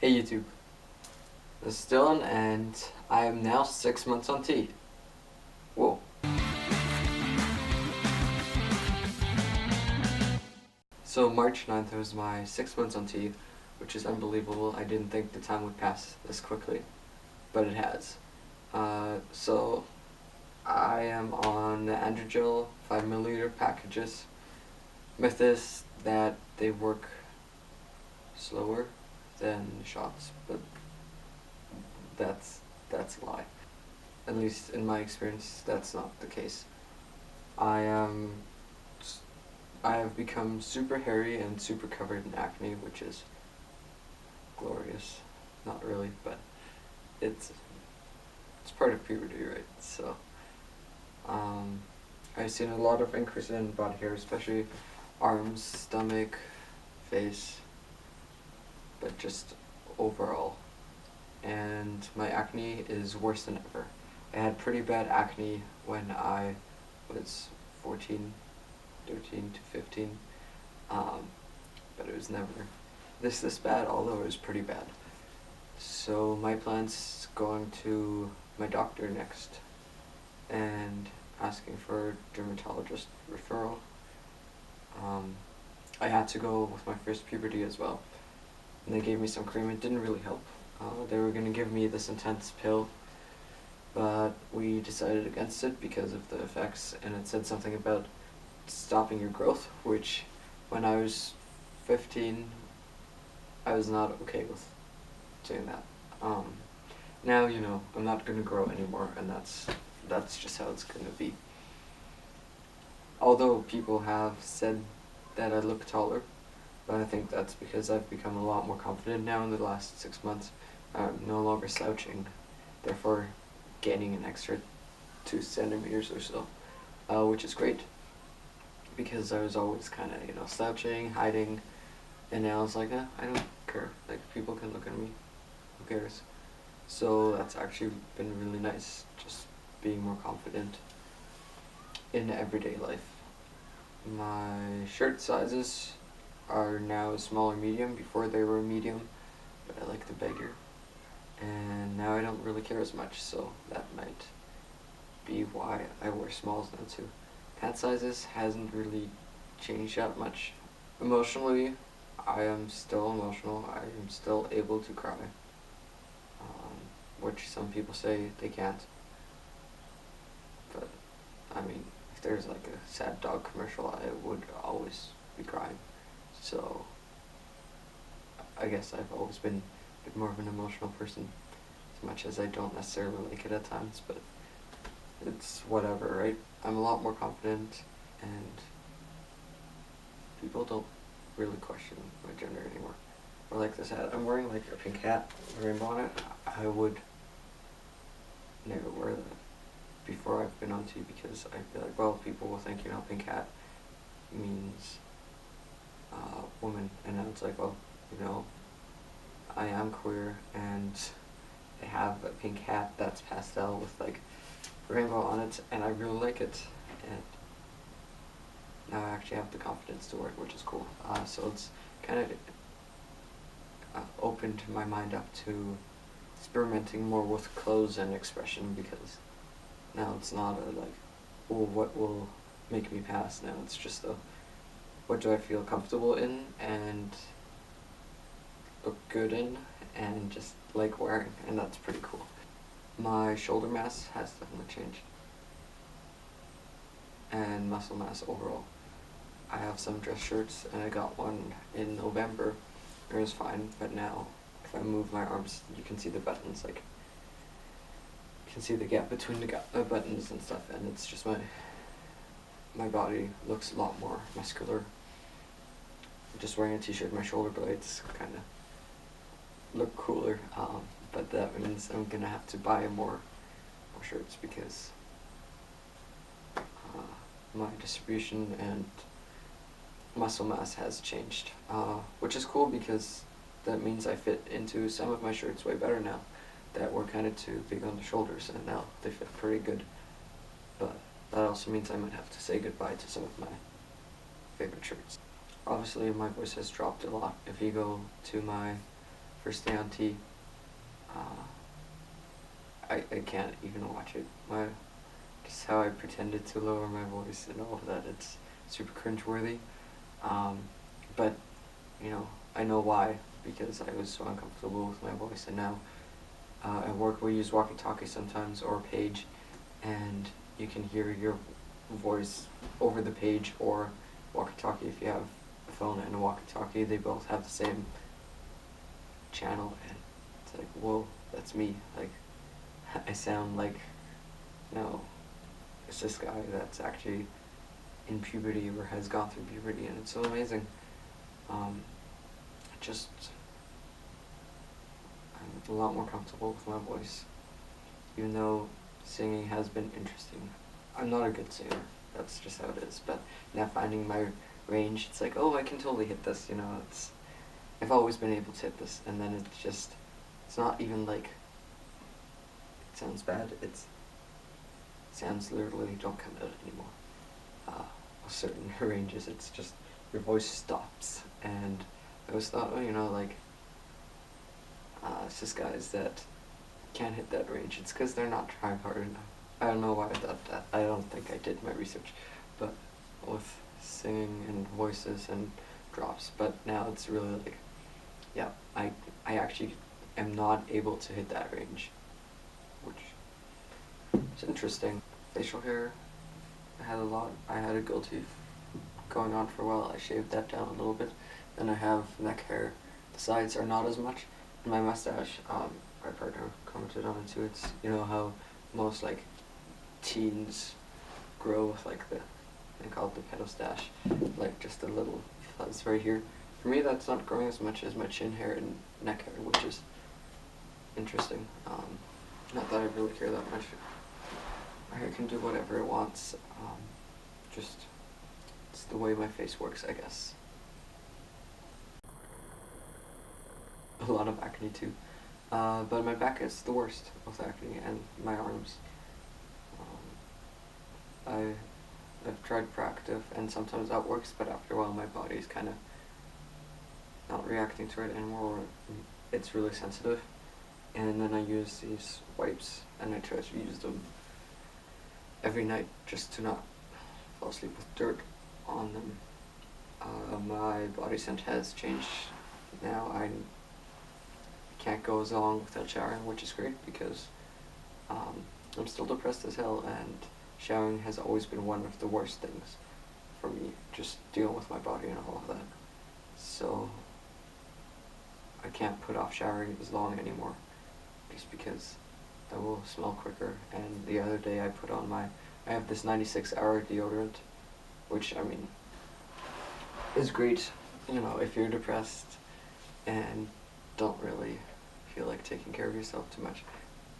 Hey YouTube, this is Dylan and I am now 6 months on T. Whoa. So March 9th was my 6 months on T, which is unbelievable. I didn't think the time would pass this quickly, but it has. So I am on the Androgel 5ml packages. Myth is that they work slower than shots, but that's a lie. At least in my experience, that's not the case. I have become super hairy and super covered in acne, which is glorious. Not really, but it's part of puberty, right? So I've seen a lot of increase in body hair, especially arms, stomach, face, but just overall. And my acne is worse than ever. I had pretty bad acne when I was 13 to 15, but it was never this bad, although it was pretty bad. So my plan's going to my doctor next and asking for a dermatologist referral. I had to go with my first puberty as well, and they gave me some cream. It didn't really help. They were going to give me this intense pill, but we decided against it because of the effects, and it said something about stopping your growth, which when I was 15 I was not okay with doing that. Now, I'm not going to grow anymore, and that's just how it's going to be. Although people have said that I look taller, but I think that's because I've become a lot more confident now in the last 6 months. I'm no longer slouching, therefore gaining an extra 2 centimeters or so, which is great, because I was always kind of, slouching, hiding, and now it's like, I don't care, like, people can look at me, who cares? So that's actually been really nice, just being more confident in everyday life. My shirt sizes are now small or medium. Before they were medium, but I like the bigger, and now I don't really care as much, so that might be why I wear smalls now too. Pant sizes hasn't really changed that much. Emotionally, I am still emotional. I am still able to cry, which some people say they can't. But I mean, if there's like a sad dog commercial, I would always be crying. So I guess I've always been a bit more of an emotional person, as much as I don't necessarily like it at times, but it's whatever, right? I'm a lot more confident, and people don't really question my gender anymore. Or like this hat, I'm wearing like a pink hat with a rainbow on it. I would never wear that before I've been on TV, because I feel like, well, people will think, pink hat means woman, and now it's like, well, I am queer, and I have a pink hat that's pastel with like rainbow on it, and I really like it, and now I actually have the confidence to wear it, which is cool. So it's kind of opened my mind up to experimenting more with clothes and expression, because now it's not like, oh, what will make me pass? Now it's just what do I feel comfortable in and look good in and just like wearing, and that's pretty cool. My shoulder mass has definitely changed, and muscle mass overall. I have some dress shirts, and I got one in November. It was fine, but now if I move my arms, you can see the buttons, like, you can see the gap between the buttons and stuff, and it's just my body looks a lot more muscular. Just wearing a t-shirt, my shoulder blades kind of look cooler, but that means I'm gonna have to buy more shirts, because my distribution and muscle mass has changed, which is cool, because that means I fit into some of my shirts way better now that were kind of too big on the shoulders, and now they fit pretty good. But that also means I might have to say goodbye to some of my favorite shirts. Obviously my voice has dropped a lot. If you go to my first day on T, I can't even watch it. Just how I pretended to lower my voice and all of that, it's super cringeworthy. But, I know why, because I was so uncomfortable with my voice, and now at work we use walkie-talkie sometimes, or page, and you can hear your voice over the page or walkie-talkie. If you have a phone and a walkie-talkie, they both have the same channel, and it's like, whoa, that's me. Like, I sound like, it's this guy that's actually in puberty or has gone through puberty, and it's so amazing. I'm a lot more comfortable with my voice, even though singing has been interesting. I'm not a good singer, that's just how it is, but now finding my range, it's like, oh, I can totally hit this, I've always been able to hit this, and then it's not even like, it sounds bad, sounds literally don't come out anymore. With certain ranges, it's just, your voice stops, and I always thought, it's just guys that can't hit that range. It's because they're not trying hard enough. I don't know why I thought that. I don't think I did my research, but with singing and voices and drops, but now it's really like, yeah, I actually am not able to hit that range, which is interesting. Facial hair, I had a goatee going on for a while. I shaved that down a little bit. Then I have neck hair. The sides are not as much. And my mustache, my partner commented on it too. It's, how most like teens grow with like they call it the pedostache, like just a little fuzz right here. For me, that's not growing as much as my chin hair and neck hair, which is interesting. Not that I really care that much. My hair can do whatever it wants. It's the way my face works, I guess. A lot of acne too. But my back is the worst with acne, and my arms. I've tried Proactive, and sometimes that works, but after a while my body's kind of not reacting to it anymore, or it's really sensitive. And then I use these wipes, and I try to use them every night just to not fall asleep with dirt on them. My body scent has changed now. I can't go as long without showering, which is great because I'm still depressed as hell, and showering has always been one of the worst things for me, just dealing with my body and all of that. So I can't put off showering as long anymore, just because I will smell quicker. And the other day I have this 96-hour deodorant, which, is great, if you're depressed and don't really feel like taking care of yourself too much.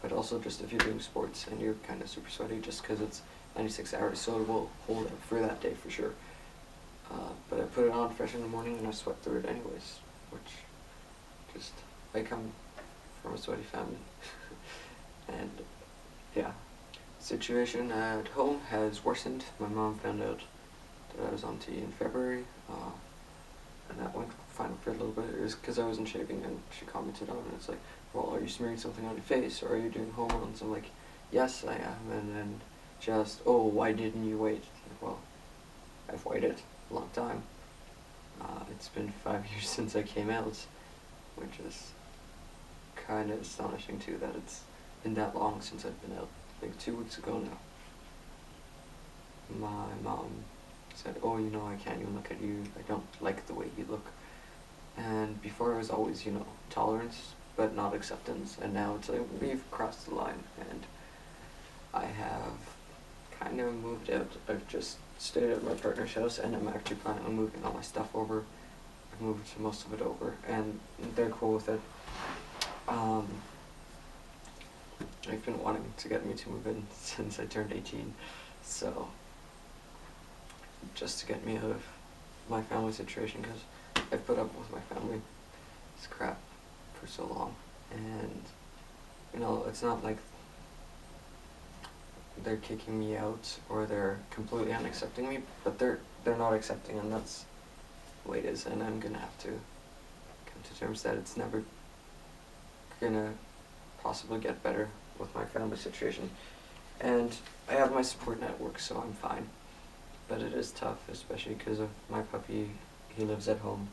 But also just if you're doing sports and you're kind of super sweaty, just because it's 96 hours, so it will hold up for that day for sure. But I put it on fresh in the morning and I sweat through it anyways, which I come from a sweaty family. And yeah, situation at home has worsened. My mom found out that I was on T in February, and that went fine for a little bit. It was because I wasn't shaving, and she commented on it. It's like, well, are you smearing something on your face, or are you doing hormones? I'm like, yes, I am. And then she asked, oh, why didn't you wait? Like, well, I've waited a long time. It's been 5 years since I came out, which is kind of astonishing too, that it's been that long since I've been out. Like 2 weeks ago now. My mom said, oh, I can't even look at you. I don't like the way you look. And before it was always, tolerance, but not acceptance. And now it's like, we've crossed the line, and I have kind of moved out. I've just stayed at my partner's house, and I'm actually planning on moving all my stuff over. I've moved most of it over, and they're cool with it. They've been wanting to get me to move in since I turned 18, so just to get me out of my family situation, because I've put up with my family's crap for so long, and it's not like they're kicking me out or they're completely unaccepting me, but they're not accepting, and that's the way it is. And I'm gonna have to come to terms that it's never gonna possibly get better with my family situation. And I have my support network, so I'm fine. But it is tough, especially because of my puppy. He lives at home.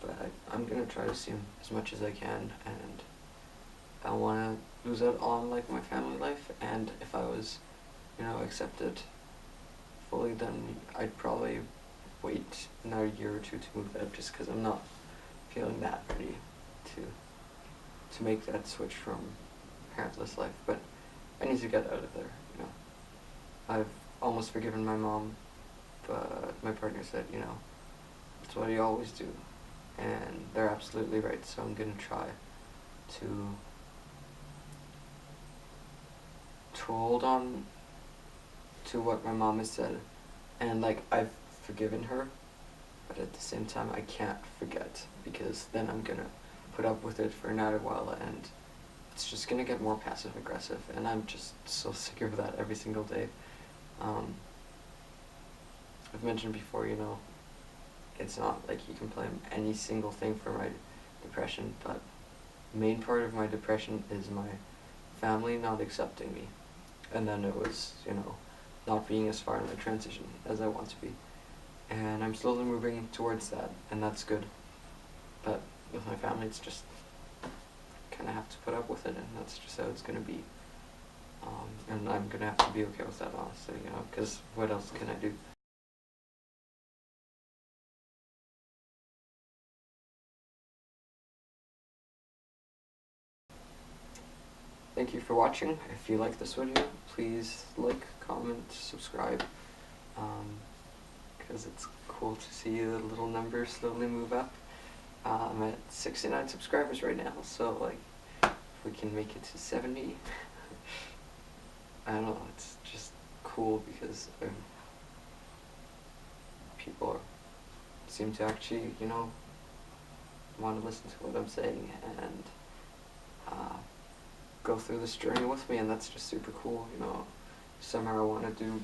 But I'm gonna try to see him as much as I can, and I don't wanna lose out on like my family life. And if I was, accepted fully, then I'd probably wait another year or two to move out, just because I'm not feeling that ready to make that switch from parentless life. But I need to get out of there. I've almost forgiven my mom, but my partner said, it's what you always do. And they're absolutely right, so I'm gonna try to hold on to what my mom has said. And like, I've forgiven her, but at the same time I can't forget, because then I'm gonna put up with it for another while, and it's just gonna get more passive aggressive, and I'm just so sick of that every single day. I've mentioned before, it's not like you can blame any single thing for my depression, but the main part of my depression is my family not accepting me. And then it was, not being as far in my transition as I want to be. And I'm slowly moving towards that, and that's good. But with my family, it's just kind of have to put up with it, and that's just how it's going to be. And I'm going to have to be okay with that, honestly, because what else can I do? Thank you for watching. If you like this video, please like, comment, subscribe, because it's cool to see the little numbers slowly move up. I'm at 69 subscribers right now, so like, if we can make it to 70, I don't know, it's just cool, because people seem to actually, want to listen to what I'm saying, and go through this journey with me, and that's just super cool. Somehow I want to do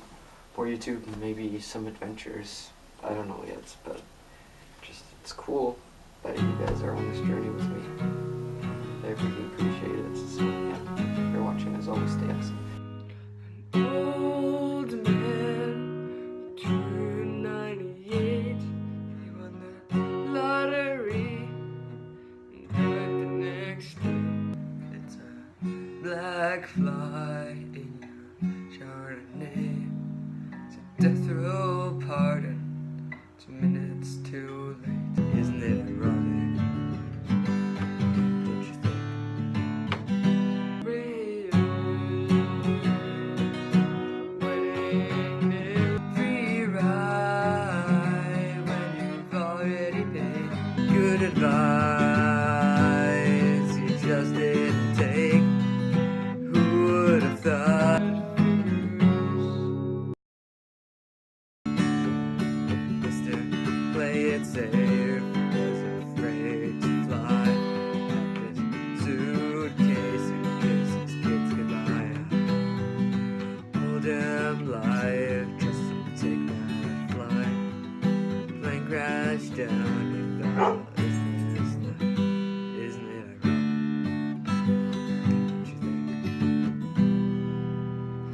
more YouTube, maybe some adventures, I don't know yet, but just, it's cool that you guys are on this journey with me. I really appreciate it. So yeah, if you're watching, as always, stay excellent. Old man, 298, he won the lottery, and died the next day. It's a black fly in your Chardonnay. It's a death row pardon, 2 minutes too late. Isn't it ironic? Don't you think? Free ride when you've already paid. Good advice you just didn't take. Who would have thought? Mr. Play It Safe was afraid to fly. Packed his suitcase in case his kids could lie. Hold him live just to take that flight. Plane crashed down.